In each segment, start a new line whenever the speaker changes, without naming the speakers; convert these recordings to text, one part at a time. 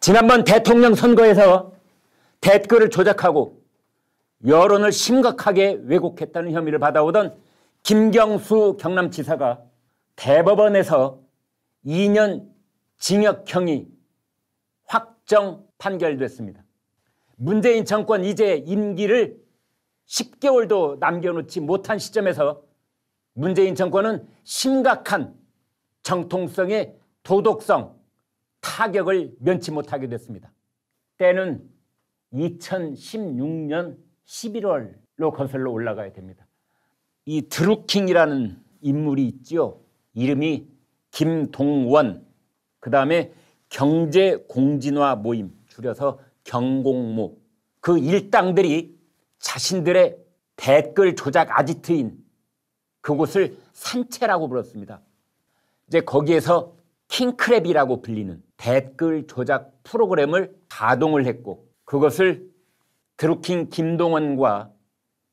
지난번 대통령 선거에서 댓글을 조작하고 여론을 심각하게 왜곡했다는 혐의를 받아오던 김경수 경남지사가 대법원에서 2년 징역형이 확정 판결됐습니다. 문재인 정권 이제 임기를 10개월도 남겨놓지 못한 시점에서 문재인 정권은 심각한 정통성의 도덕성 타격을 면치 못하게 됐습니다. 때는 2016년 11월로 거슬러 올라가야 됩니다. 이 드루킹이라는 인물이 있죠. 이름이 김동원, 그 다음에 경제공진화 모임, 줄여서 경공모. 그 일당들이 자신들의 댓글 조작 아지트인 그곳을 산채라고 불렀습니다. 이제 거기에서 킹크랩이라고 불리는 댓글 조작 프로그램을 가동을 했고, 그것을 드루킹 김동원과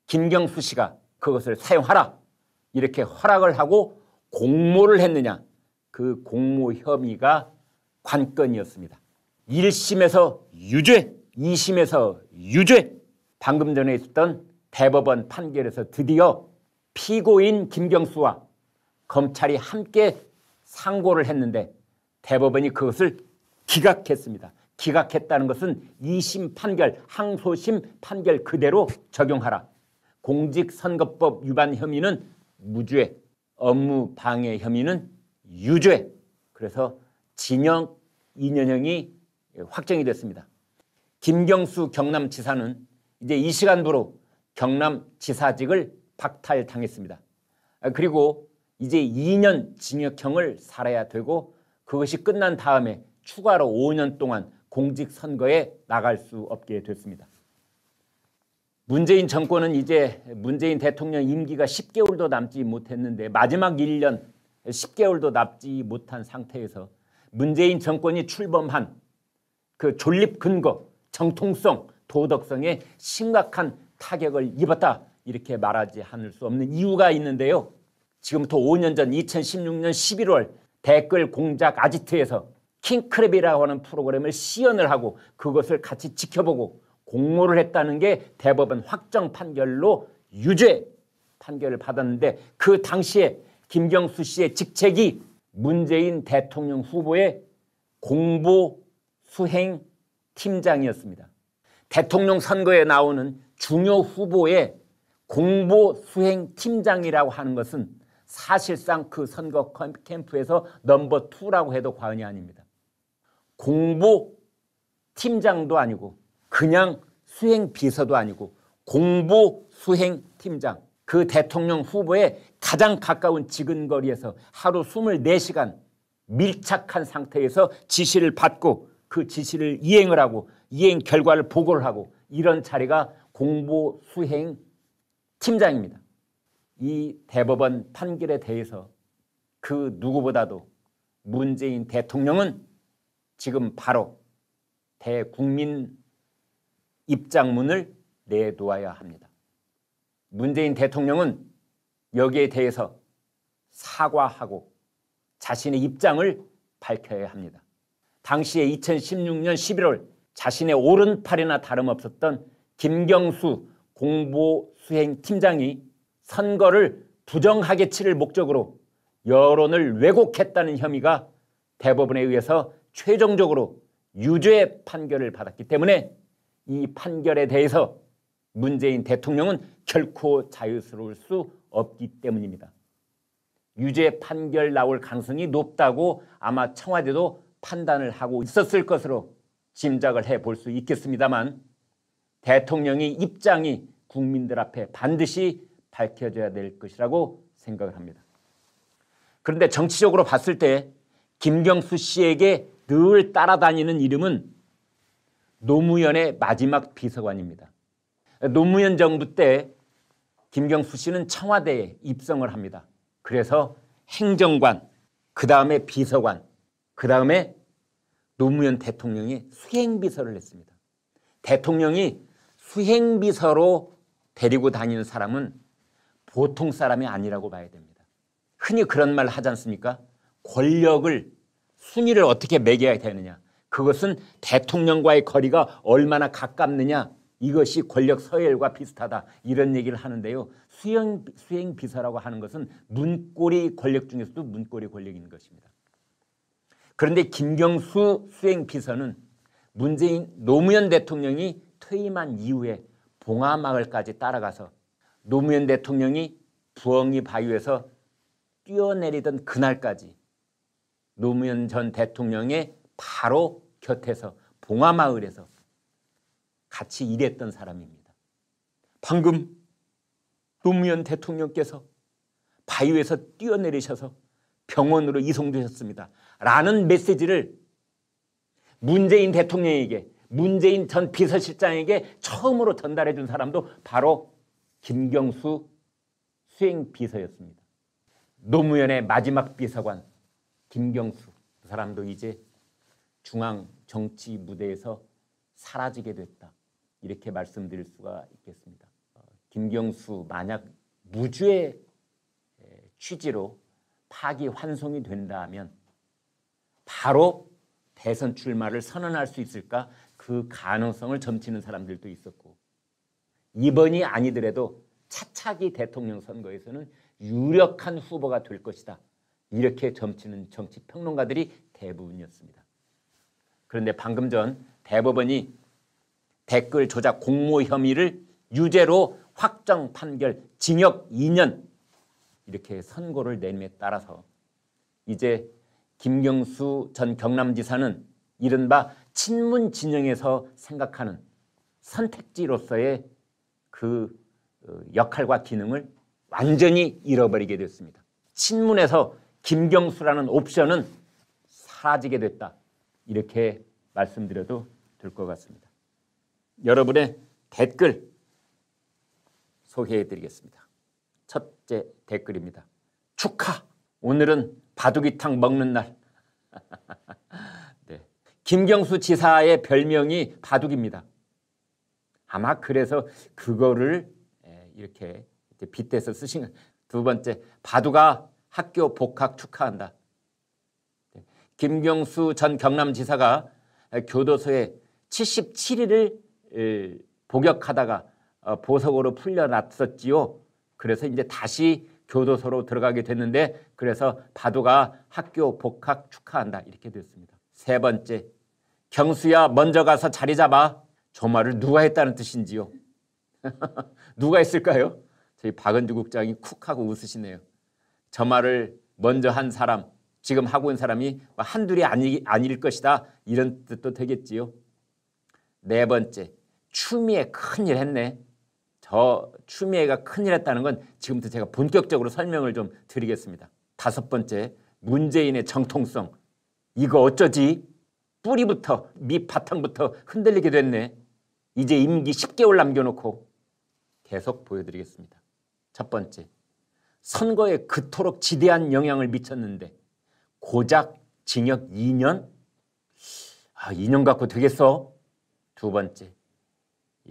김경수 씨가 그것을 사용하라 이렇게 허락을 하고 공모를 했느냐, 그 공모 혐의가 관건이었습니다. 1심에서 유죄, 2심에서 유죄. 방금 전에 있었던 대법원 판결에서 드디어 피고인 김경수와 검찰이 함께 상고를 했는데 대법원이 그것을 기각했습니다. 기각했다는 것은 2심 판결, 항소심 판결 그대로 적용하라. 공직선거법 위반 혐의는 무죄, 업무방해 혐의는 유죄. 그래서 징역 2년형이 확정이 됐습니다. 김경수 경남지사는 이제 이 시간부로 경남지사직을 박탈당했습니다. 그리고 이제 2년 징역형을 살아야 되고, 그것이 끝난 다음에 추가로 5년 동안 공직선거에 나갈 수 없게 됐습니다. 문재인 정권은 이제 문재인 대통령 임기가 10개월도 남지 못했는데, 마지막 1년 10개월도 남지 못한 상태에서 문재인 정권이 출범한 그 존립 근거, 정통성, 도덕성에 심각한 타격을 입었다, 이렇게 말하지 않을 수 없는 이유가 있는데요. 지금부터 5년 전 2016년 11월 댓글 공작 아지트에서 킹크랩이라고 하는 프로그램을 시연을 하고 그것을 같이 지켜보고 공모를 했다는 게 대법원 확정 판결로 유죄 판결을 받았는데, 그 당시에 김경수 씨의 직책이 문재인 대통령 후보의 공보 수행 팀장이었습니다. 대통령 선거에 나오는 중요 후보의 공보 수행 팀장이라고 하는 것은 사실상 그 선거 캠프에서 넘버 2라고 해도 과언이 아닙니다. 공보 팀장도 아니고 그냥 수행 비서도 아니고 공보 수행 팀장, 그 대통령 후보에 가장 가까운 지근거리에서 하루 24시간 밀착한 상태에서 지시를 받고 그 지시를 이행을 하고 이행 결과를 보고를 하고, 이런 자리가 공보 수행 팀장입니다. 이 대법원 판결에 대해서 그 누구보다도 문재인 대통령은 지금 바로 대국민 입장문을 내놓아야 합니다. 문재인 대통령은 여기에 대해서 사과하고 자신의 입장을 밝혀야 합니다. 당시에 2016년 11월 자신의 오른팔이나 다름없었던 김경수 공보수행팀장이 선거를 부정하게 치를 목적으로 여론을 왜곡했다는 혐의가 대법원에 의해서 최종적으로 유죄 판결을 받았기 때문에 이 판결에 대해서 문재인 대통령은 결코 자유스러울 수 없기 때문입니다. 유죄 판결 나올 가능성이 높다고 아마 청와대도 판단을 하고 있었을 것으로 짐작을 해볼 수 있겠습니다만, 대통령의 입장이 국민들 앞에 반드시 밝혀져야 될 것이라고 생각을 합니다. 그런데 정치적으로 봤을 때 김경수 씨에게 늘 따라다니는 이름은 노무현의 마지막 비서관입니다. 노무현 정부 때 김경수 씨는 청와대에 입성을 합니다. 그래서 행정관, 그 다음에 비서관, 그 다음에 노무현 대통령이 수행비서를 했습니다. 대통령이 수행비서로 데리고 다니는 사람은 보통 사람이 아니라고 봐야 됩니다. 흔히 그런 말 하지 않습니까? 권력을, 순위를 어떻게 매겨야 되느냐, 그것은 대통령과의 거리가 얼마나 가깝느냐, 이것이 권력 서열과 비슷하다, 이런 얘기를 하는데요. 수행 비서라고 하는 것은 문고리 권력 중에서도 문고리 권력인 것입니다. 그런데 김경수 수행 비서는 노무현 대통령이 퇴임한 이후에 봉하마을까지 따라가서 노무현 대통령이 부엉이 바위에서 뛰어내리던 그날까지 노무현 전 대통령의 바로 곁에서 봉하마을에서 같이 일했던 사람입니다. 방금 노무현 대통령께서 바위에서 뛰어내리셔서 병원으로 이송되셨습니다 라는 메시지를 문재인 대통령에게, 문재인 전 비서실장에게 처음으로 전달해 준 사람도 바로 김경수 수행비서였습니다. 노무현의 마지막 비서관 김경수, 그 사람도 이제 중앙 정치 무대에서 사라지게 됐다, 이렇게 말씀드릴 수가 있겠습니다. 김경수 만약 무죄의 취지로 파기환송이 된다면 바로 대선 출마를 선언할 수 있을까, 그 가능성을 점치는 사람들도 있었고, 이번이 아니더라도 차차기 대통령 선거에서는 유력한 후보가 될 것이다, 이렇게 점치는 정치평론가들이 대부분이었습니다. 그런데 방금 전 대법원이 댓글 조작 공모 혐의를 유죄로 확정 판결, 징역 2년 이렇게 선고를 내림에 따라서 이제 김경수 전 경남지사는 이른바 친문 진영에서 생각하는 선택지로서의 그 역할과 기능을 완전히 잃어버리게 됐습니다. 친문에서 김경수라는 옵션은 사라지게 됐다, 이렇게 말씀드려도 될 것 같습니다. 여러분의 댓글 소개해드리겠습니다. 첫째 댓글입니다. 축하! 오늘은 바둑이탕 먹는 날. 네. 김경수 지사의 별명이 바둑입니다. 아마 그래서 그거를 이렇게 빗대서 쓰신 것. 두 번째, 바둑아 학교 복학 축하한다. 네. 김경수 전 경남지사가 교도소에 77일을 복역하다가 보석으로 풀려났었지요. 그래서 이제 다시 교도소로 들어가게 됐는데, 그래서 바둑아 학교 복학 축하한다, 이렇게 됐습니다. 세 번째, 경수야 먼저 가서 자리 잡아. 저 말을 누가 했다는 뜻인지요? 누가 했을까요? 저희 박은주 국장이 쿡 하고 웃으시네요. 저 말을 먼저 한 사람, 지금 하고 있는 사람이 한둘이 아닐 것이다, 이런 뜻도 되겠지요. 네 번째, 추미애 큰일 했네. 저 추미애가 큰일 했다는 건 지금부터 제가 본격적으로 설명을 좀 드리겠습니다. 다섯 번째, 문재인의 정통성. 이거 어쩌지? 뿌리부터 밑바탕부터 흔들리게 됐네. 이제 임기 10개월 남겨놓고. 계속 보여드리겠습니다. 첫 번째, 선거에 그토록 지대한 영향을 미쳤는데 고작 징역 2년? 2년 갖고 되겠어? 두 번째,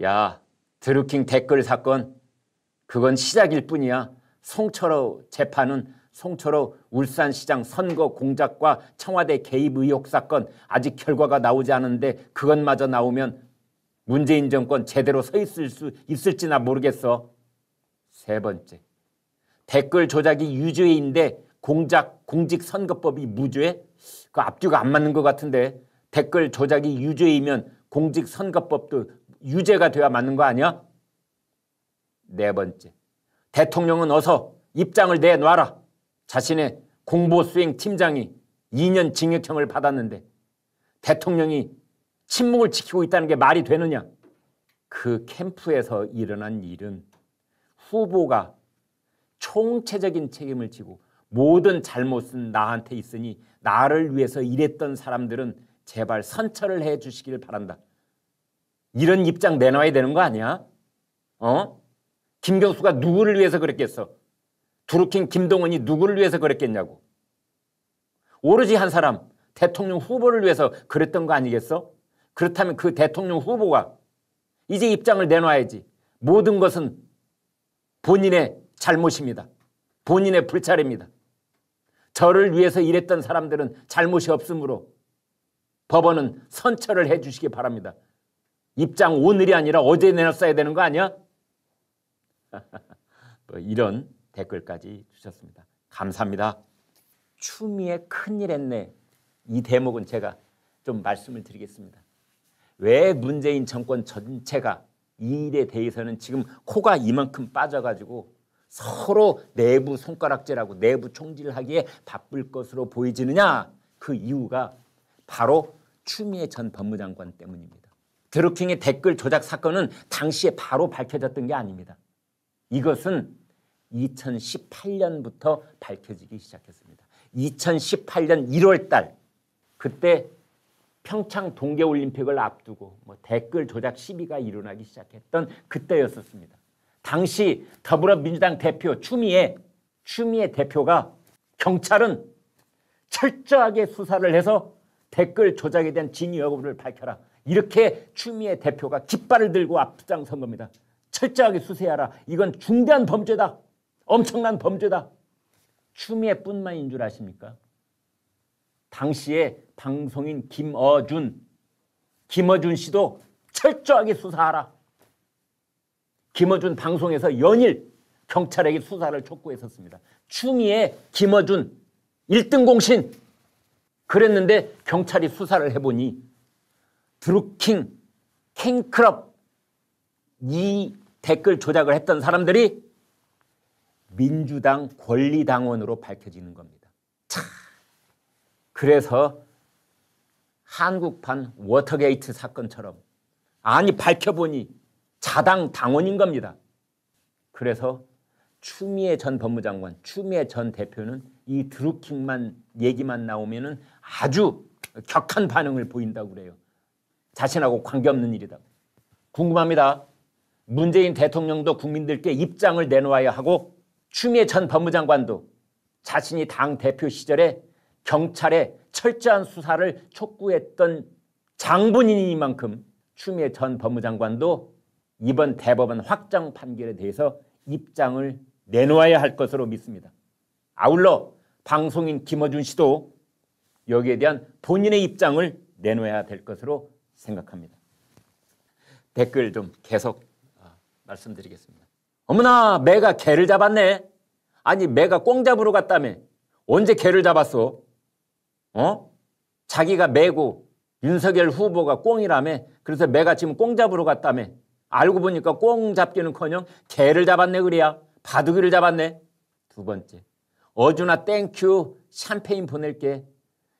야, 드루킹 댓글 사건, 그건 시작일 뿐이야. 송철호 재판은 송철호 울산시장 선거 공작과 청와대 개입 의혹 사건, 아직 결과가 나오지 않은데 그것마저 나오면 문재인 정권 제대로 서 있을 수 있을지나 모르겠어. 세 번째, 댓글 조작이 유죄인데 공직선거법이 무죄? 그 앞뒤가 안 맞는 것 같은데, 댓글 조작이 유죄이면 공직선거법도 유죄가 돼야 맞는 거 아니야? 네 번째, 대통령은 어서 입장을 내놔라. 자신의 공보수행 팀장이 2년 징역형을 받았는데 대통령이 침묵을 지키고 있다는 게 말이 되느냐? 그 캠프에서 일어난 일은 후보가 총체적인 책임을 지고 모든 잘못은 나한테 있으니 나를 위해서 일했던 사람들은 제발 선처를 해 주시길 바란다, 이런 입장 내놔야 되는 거 아니야? 김경수가 누구를 위해서 그랬겠어? 드루킹 김동원이 누구를 위해서 그랬겠냐고. 오로지 한 사람, 대통령 후보를 위해서 그랬던 거 아니겠어? 그렇다면 그 대통령 후보가 이제 입장을 내놔야지. 모든 것은 본인의 잘못입니다. 본인의 불찰입니다. 저를 위해서 일했던 사람들은 잘못이 없으므로 법원은 선처를 해 주시기 바랍니다. 입장 오늘이 아니라 어제 내놨어야 되는 거 아니야? 뭐 이런 댓글까지 주셨습니다. 감사합니다. 추미애 큰일 했네. 이 대목은 제가 좀 말씀을 드리겠습니다. 왜 문재인 정권 전체가 이 일에 대해서는 지금 코가 이만큼 빠져가지고 서로 내부 손가락질하고 내부 총질하기에 바쁠 것으로 보여지느냐? 그 이유가 바로 추미애 전 법무장관 때문입니다. 드루킹의 댓글 조작 사건은 당시에 바로 밝혀졌던 게 아닙니다. 이것은 2018년부터 밝혀지기 시작했습니다. 2018년 1월 달 그때 평창 동계올림픽을 앞두고 댓글 조작 시비가 일어나기 시작했던 그때였었습니다. 당시 더불어민주당 대표 추미애 대표가 경찰은 철저하게 수사를 해서 댓글 조작에 대한 진위 여부를 밝혀라. 이렇게 추미애 대표가 깃발을 들고 앞장선 겁니다. 철저하게 수사하라. 이건 중대한 범죄다. 엄청난 범죄다. 추미애뿐만인 줄 아십니까? 당시에 방송인 김어준 씨도 철저하게 수사하라. 김어준 방송에서 연일 경찰에게 수사를 촉구했었습니다. 추미애, 김어준 1등 공신 그랬는데 경찰이 수사를 해보니 드루킹, 캔클럽 이 댓글 조작을 했던 사람들이 민주당 권리당원으로 밝혀지는 겁니다. 차. 그래서 한국판 워터게이트 사건처럼 아니 밝혀보니 자당 당원인 겁니다. 그래서 추미애 전 법무장관, 추미애 전 대표는 이 드루킹만 얘기만 나오면은 아주 격한 반응을 보인다고 그래요. 자신하고 관계없는 일이다. 궁금합니다. 문재인 대통령도 국민들께 입장을 내놓아야 하고 추미애 전 법무장관도 자신이 당 대표 시절에 경찰의 철저한 수사를 촉구했던 장본인이니만큼 추미애 전 법무장관도 이번 대법원 확정 판결에 대해서 입장을 내놓아야 할 것으로 믿습니다. 아울러 방송인 김어준 씨도 여기에 대한 본인의 입장을 내놓아야 될 것으로 생각합니다. 댓글 좀 계속 말씀드리겠습니다. 어머나 매가 개를 잡았네. 아니 매가 꽁 잡으러 갔다며. 언제 개를 잡았어? 자기가 매고 윤석열 후보가 꽁이라며. 그래서 매가 지금 꽁 잡으러 갔다며. 알고 보니까 꽁 잡기는커녕 개를 잡았네 그래야. 바둑이를 잡았네. 두 번째, 어준아 땡큐 샴페인 보낼게.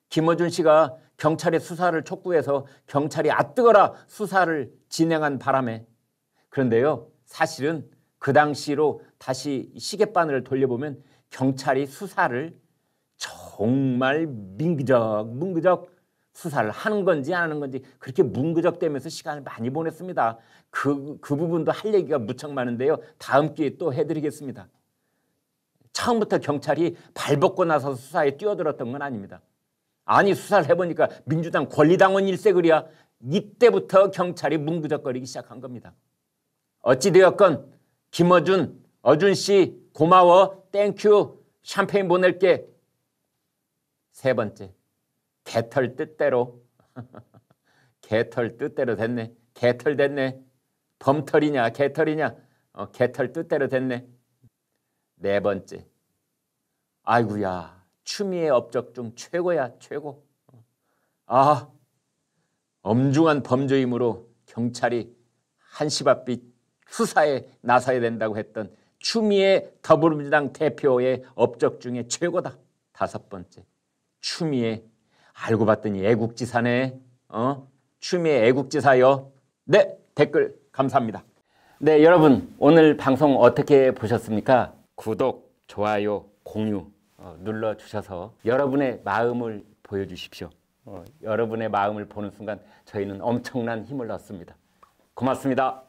김어준 씨가 경찰의 수사를 촉구해서 경찰이 아뜨거라 수사를 진행한 바람에. 그런데요 사실은 그 당시로 다시 시계바늘을 돌려보면 경찰이 수사를 정말 문그적 수사를 하는 건지 안 하는 건지 그렇게 문그적대면서 시간을 많이 보냈습니다. 그 부분도 할 얘기가 무척 많은데요. 다음 기회에 또 해드리겠습니다. 처음부터 경찰이 발벗고 나서 수사에 뛰어들었던 건 아닙니다. 아니 수사를 해보니까 민주당 권리당원 일세 그리야. 이때부터 경찰이 문그적거리기 시작한 겁니다. 어찌되었건 김어준, 어준씨 고마워 땡큐 샴페인 보낼게. 세 번째, 개털 뜻대로 개털 뜻대로 됐네. 개털 됐네. 범털이냐 개털이냐 개털 뜻대로 됐네. 네 번째, 아이고야 추미애 업적 중 최고야 최고. 엄중한 범죄이므로 경찰이 한시바빛 수사에 나서야 된다고 했던 추미애 더불어민주당 대표의 업적 중에 최고다. 다섯 번째, 추미애 알고 봤더니 애국지사네. 추미애 애국지사요. 네, 댓글 감사합니다. 네, 여러분 오늘 방송 어떻게 보셨습니까? 구독, 좋아요, 공유 눌러주셔서 여러분의 마음을 보여주십시오. 여러분의 마음을 보는 순간 저희는 엄청난 힘을 얻습니다. 고맙습니다.